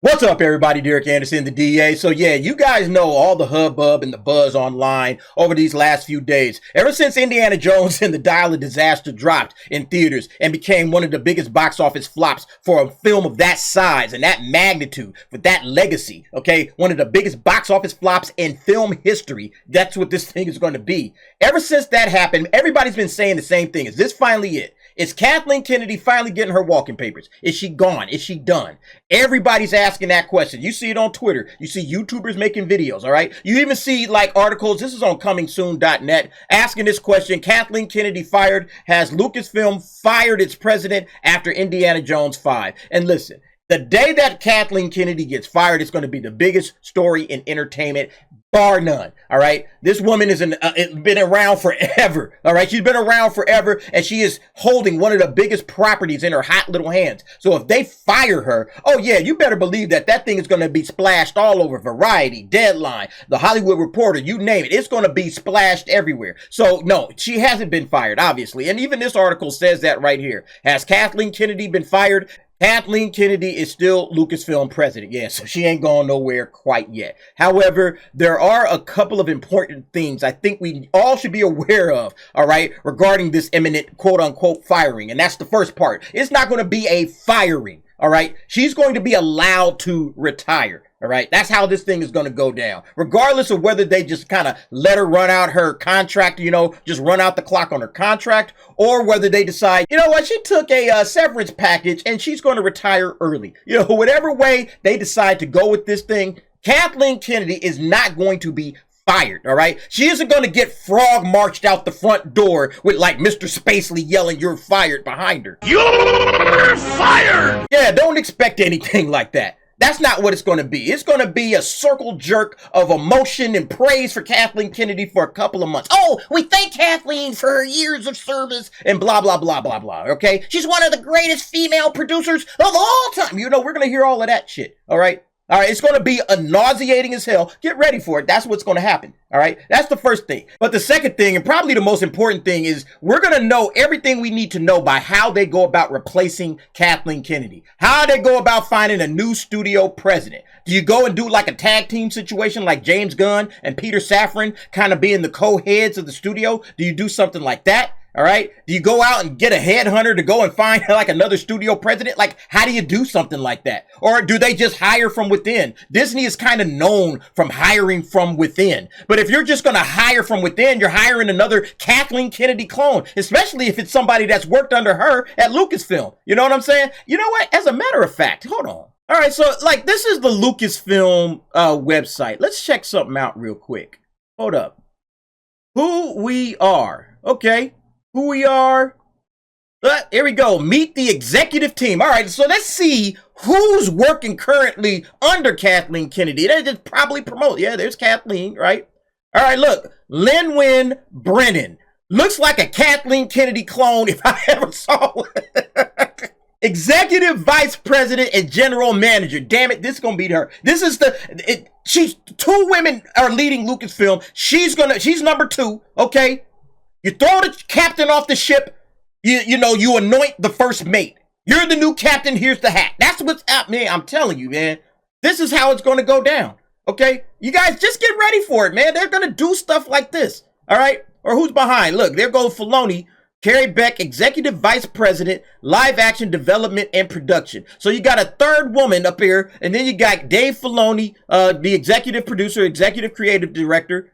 What's up, everybody? Derek Anderson, the DA. So yeah, you guys know all the hubbub and the buzz online over these last few days. Ever since Indiana Jones and the Dial of Disaster dropped in theaters and became one of the biggest box office flops for a film of that size and that magnitude, with that legacy, okay? One of the biggest box office flops in film history. That's what this thing is going to be. Ever since that happened, everybody's been saying the same thing. Is this finally it? Is Kathleen Kennedy finally getting her walking papers? Is she gone? Is she done? Everybody's asking that question. You see it on Twitter. You see YouTubers making videos, all right? You even see like articles, this is on comingsoon.net, asking this question: Kathleen Kennedy fired. Has Lucasfilm fired its president after Indiana Jones 5? And listen, the day that Kathleen Kennedy gets fired, it's going to be the biggest story in entertainment, bar none. All right. This woman is been around forever. All right. She's been around forever, and she is holding one of the biggest properties in her hot little hands. So if they fire her, oh yeah, you better believe that that thing is going to be splashed all over Variety, Deadline, The Hollywood Reporter, you name it. It's going to be splashed everywhere. So no, she hasn't been fired, obviously. And even this article says that right here. Has Kathleen Kennedy been fired? Kathleen Kennedy is still Lucasfilm president. Yeah, so she ain't gone nowhere quite yet. However, there are a couple of important things I think we all should be aware of, all right, regarding this imminent quote-unquote firing. And that's the first part. It's not going to be a firing, all right? She's going to be allowed to retire. All right, that's how this thing is going to go down, regardless of whether they just kind of let her run out her contract, you know, just run out the clock on her contract, or whether they decide, you know what, she took a severance package and she's going to retire early. You know, whatever way they decide to go with this thing, Kathleen Kennedy is not going to be fired, all right? She isn't going to get frog marched out the front door with like Mr. Spacely yelling, "You're fired," behind her. You're fired! Yeah, don't expect anything like that. That's not what it's going to be. It's going to be a circle jerk of emotion and praise for Kathleen Kennedy for a couple of months. Oh, we thank Kathleen for her years of service and blah, blah, blah, blah, blah. Okay? She's one of the greatest female producers of all time. You know, we're going to hear all of that shit. All right? All right, it's going to be nauseating as hell. Get ready for it. That's what's going to happen. All right, that's the first thing. But the second thing, and probably the most important thing, is we're going to know everything we need to know by how they go about replacing Kathleen Kennedy. How they go about finding a new studio president. Do you go and do like a tag team situation like James Gunn and Peter Safran kind of being the co-heads of the studio? Do you do something like that? All right. Do you go out and get a headhunter to go and find like another studio president? Like, how do you do something like that? Or do they just hire from within? Disney is kind of known from hiring from within. But if you're just going to hire from within, you're hiring another Kathleen Kennedy clone, especially if it's somebody that's worked under her at Lucasfilm. You know what I'm saying? You know what? As a matter of fact, hold on. All right. So like, this is the Lucasfilm website. Let's check something out real quick. Hold up. Who we are. Okay. Who we are. Here we go. Meet the executive team. All right, so let's see who's working currently under Kathleen Kennedy. They just probably promote. Yeah, there's Kathleen, right? All right, look. Lin-Wen Brennan. Looks like a Kathleen Kennedy clone if I ever saw one. Executive Vice President and General Manager. Damn it, this is gonna be her. This is she's two women are leading Lucasfilm. She's number 2, okay? You throw the captain off the ship, you know, you anoint the first mate. You're the new captain, here's the hat. That's what's up, man. I'm telling you, man. This is how it's going to go down, okay? You guys just get ready for it, man. They're going to do stuff like this, all right? Or who's behind? Look, there goes Filoni, Carrie Beck, Executive Vice President, Live Action Development and Production. So you got a third woman up here, and then you got Dave Filoni, the Executive Producer, Executive Creative Director,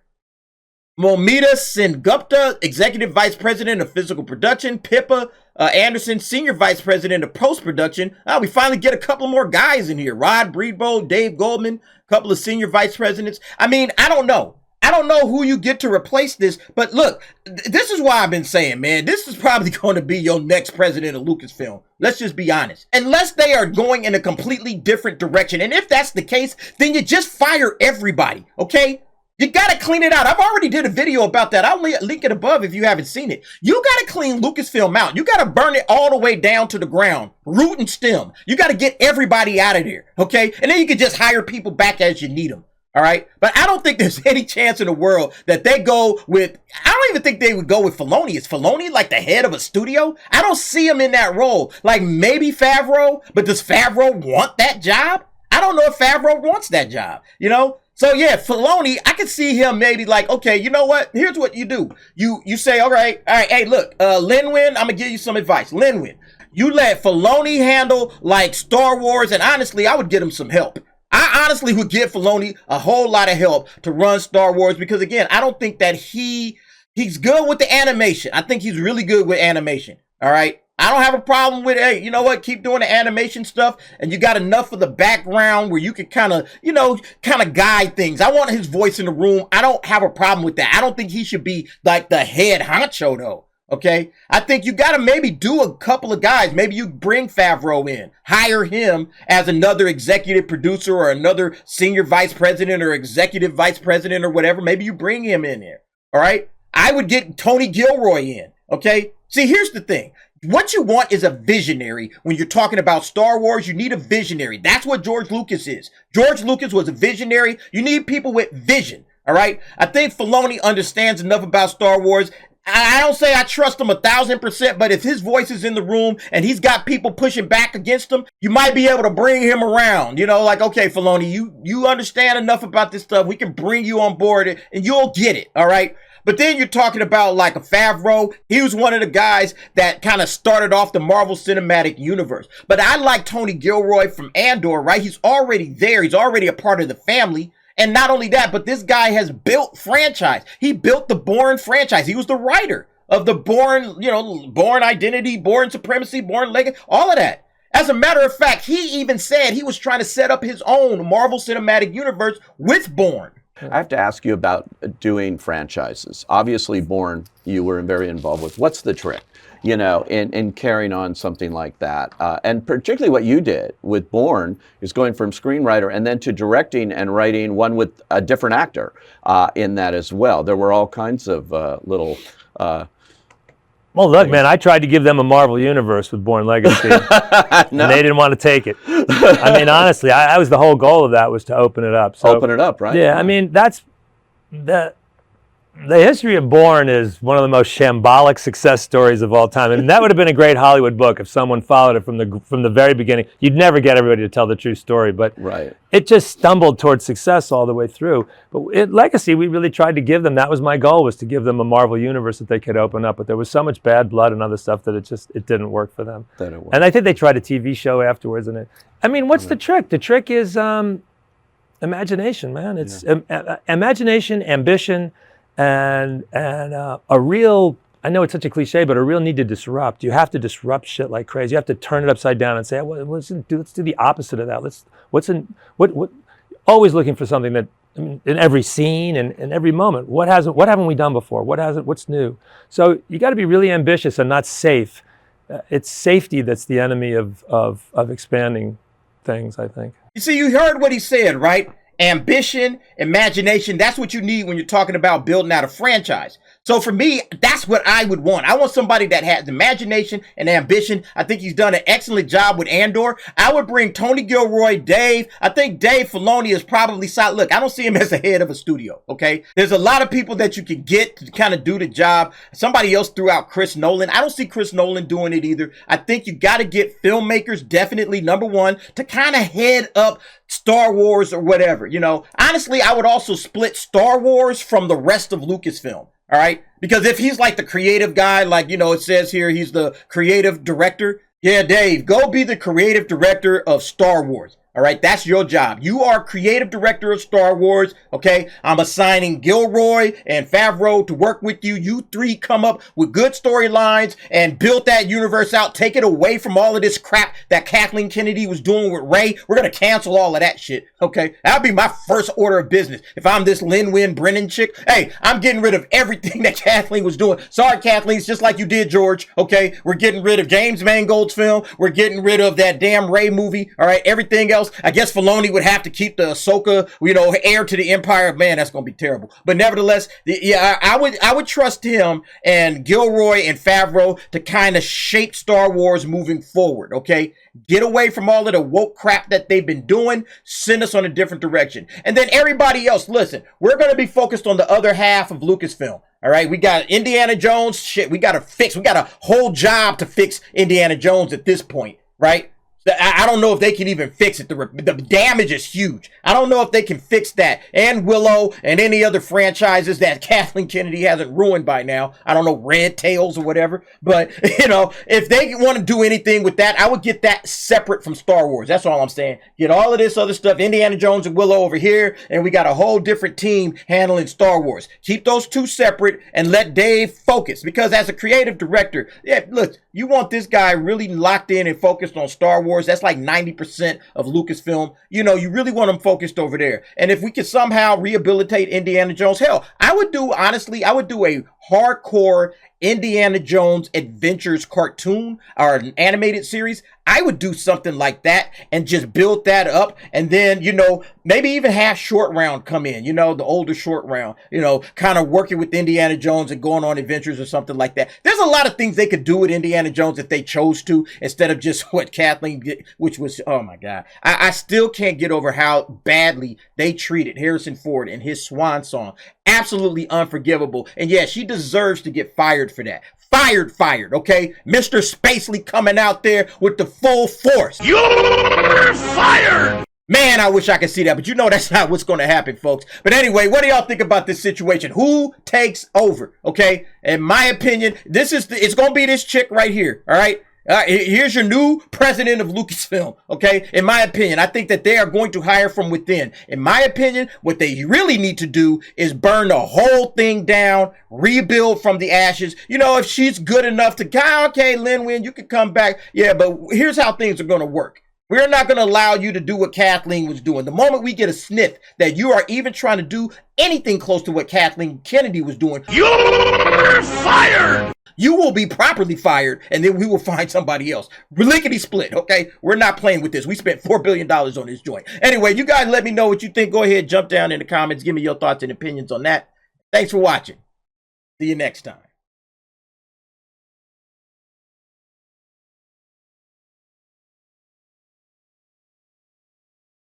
Momita Sengupta, Executive Vice President of Physical Production. Pippa Anderson, Senior Vice President of Post-Production. We finally get a couple more guys in here. Rod Breedbo, Dave Goldman, a couple of Senior Vice Presidents. I mean, I don't know. I don't know who you get to replace this, but look, this is why I've been saying, man, this is probably going to be your next president of Lucasfilm. Let's just be honest. Unless they are going in a completely different direction. And if that's the case, then you just fire everybody, okay? You got to clean it out. I've already did a video about that. I'll link it above if you haven't seen it. You got to clean Lucasfilm out. You got to burn it all the way down to the ground, root and stem. You got to get everybody out of there, okay? And then you can just hire people back as you need them, all right? But I don't think there's any chance in the world that they go with, I don't even think they would go with Filoni. Is Filoni like the head of a studio? I don't see him in that role. Like maybe Favreau, but does Favreau want that job? I don't know if Favreau wants that job, you know? So yeah, Filoni, I could see him maybe like, okay, you know what? Here's what you do. You say, all right, hey, look, Lin-Win, I'm gonna give you some advice. Lin-Win, you let Filoni handle like Star Wars, and honestly, I would get him some help. I honestly would give Filoni a whole lot of help to run Star Wars because again, I don't think that he's good with the animation. I think he's really good with animation. All right. I don't have a problem with, hey, you know what? Keep doing the animation stuff. And you got enough of the background where you can kind of, guide things. I want his voice in the room. I don't have a problem with that. I don't think he should be like the head honcho though. Okay. I think you got to maybe do a couple of guys. Maybe you bring Favreau in, hire him as another executive producer or another senior vice president or executive vice president or whatever. Maybe you bring him in there. All right. I would get Tony Gilroy in. Okay. See, here's the thing. What you want is a visionary. When you're talking about Star Wars, you need a visionary. That's what George Lucas is. George Lucas was a visionary. You need people with vision. All right. I think Filoni understands enough about Star Wars. I don't say I trust him 1,000%, but if his voice is in the room and he's got people pushing back against him, you might be able to bring him around. You know, like, okay, Filoni, you understand enough about this stuff. We can bring you on board and you'll get it. All right. But then you're talking about like a Favreau. He was one of the guys that kind of started off the Marvel Cinematic Universe. But I like Tony Gilroy from Andor, right? He's already there. He's already a part of the family. And not only that, but this guy has built franchise. He built the Bourne franchise. He was the writer of the Bourne, Bourne Identity, Bourne Supremacy, Bourne Legacy, all of that. As a matter of fact, he even said he was trying to set up his own Marvel Cinematic Universe with Bourne. I have to ask you about doing franchises. Obviously, Bourne, you were very involved with. What's the trick, in carrying on something like that? And particularly what you did with Bourne is going from screenwriter and then to directing and writing one with a different actor in that as well. There were all kinds of little... Well, look, man, I tried to give them a Marvel universe with Bourne Legacy, and they didn't want to take it. I mean, honestly, I was the whole goal of that was to open it up. So, open it up, right? Yeah, I mean, that's the history of Bourne is one of the most shambolic success stories of all time. I mean, that would have been a great Hollywood book if someone followed it from the very beginning. You'd never get everybody to tell the true story, but right. It just stumbled towards success all the way through. But Legacy, we really tried to give them. That was my goal, was to give them a Marvel universe that they could open up. But there was so much bad blood and other stuff that it didn't work for them. And I think they tried a TV show afterwards. What's the trick? The trick is imagination, man. It's imagination, ambition. And a real, I know it's such a cliche, but a real need to disrupt. You have to disrupt shit like crazy. You have to turn it upside down and say, well, let's do the opposite of that. Always looking for something that, in every scene and in every moment. What haven't we done before? What's new? So you got to be really ambitious and not safe. It's safety that's the enemy of expanding things, I think. You see, you heard what he said, right? Ambition, imagination, that's what you need when you're talking about building out a franchise. So for me, that's what I would want. I want somebody that has imagination and ambition. I think he's done an excellent job with Andor. I would bring Tony Gilroy, Dave. I think Dave Filoni is probably solid. Look, I don't see him as the head of a studio, okay? There's a lot of people that you could get to kind of do the job. Somebody else threw out Chris Nolan. I don't see Chris Nolan doing it either. I think you got to get filmmakers, definitely, number one, to kind of head up Star Wars or whatever. Honestly, I would also split Star Wars from the rest of Lucasfilm. All right. Because if he's like the creative guy, like, it says here, he's the creative director. Yeah, Dave, go be the creative director of Star Wars. All right, that's your job. You are creative director of Star Wars, okay? I'm assigning Gilroy and Favreau to work with you. You three come up with good storylines and build that universe out. Take it away from all of this crap that Kathleen Kennedy was doing with Rey. We're going to cancel all of that shit, okay? That'll be my first order of business. If I'm this Lin-Win Brennan chick, hey, I'm getting rid of everything that Kathleen was doing. Sorry, Kathleen, it's just like you did, George, okay? We're getting rid of James Mangold's film. We're getting rid of that damn Rey movie, all right? Everything else. I guess Filoni would have to keep the Ahsoka, heir to the Empire. Man, that's going to be terrible. But nevertheless, I would trust him and Gilroy and Favreau to kind of shape Star Wars moving forward, okay? Get away from all of the woke crap that they've been doing. Send us on a different direction. And then everybody else, listen, we're going to be focused on the other half of Lucasfilm. All right, we got Indiana Jones. Shit, we got to fix. We got a whole job to fix Indiana Jones at this point, right? I don't know if they can even fix it. The damage is huge. I don't know if they can fix that. And Willow and any other franchises that Kathleen Kennedy hasn't ruined by now. I don't know, Red Tails or whatever. But, you know, if they want to do anything with that, I would get that separate from Star Wars. That's all I'm saying. Get all of this other stuff, Indiana Jones and Willow over here, and we got a whole different team handling Star Wars. Keep those two separate and let Dave focus. Because as a creative director, yeah, look, you want this guy really locked in and focused on Star Wars. That's like 90% of Lucasfilm. You know, you really want them focused over there. And if we could somehow rehabilitate Indiana Jones, hell, I would do a hardcore Indiana Jones Adventures cartoon or an animated series. I would do something like that and just build that up. And then, you know, maybe even have Short Round come in, you know, the older Short Round, you know, kind of working with Indiana Jones and going on adventures or something like that. There's a lot of things they could do with Indiana Jones if they chose to, instead of just what Kathleen did, which was, oh my God. I still can't get over how badly they treated Harrison Ford in his swan song. Absolutely unforgivable. And yeah, she deserves to get fired for that. Fired, okay? Mr. Spacely coming out there with the full force. You're fired! Man, I wish I could see that, but you know that's not what's going to happen, folks. But anyway, what do y'all think about this situation? Who takes over, okay? In my opinion, it's going to be this chick right here, all right? Here's your new president of Lucasfilm, okay? In my opinion, I think that they are going to hire from within. In my opinion, what they really need to do is burn the whole thing down, rebuild from the ashes. You know, if she's good enough to, okay, Lin Win, you can come back. Yeah, but here's how things are going to work. We're not going to allow you to do what Kathleen was doing. The moment we get a sniff that you are even trying to do anything close to what Kathleen Kennedy was doing, you're fired! You will be properly fired, and then we will find somebody else. Lickety split, okay? We're not playing with this. We spent $4 billion on this joint. Anyway, you guys let me know what you think. Go ahead, jump down in the comments. Give me your thoughts and opinions on that. Thanks for watching. See you next time.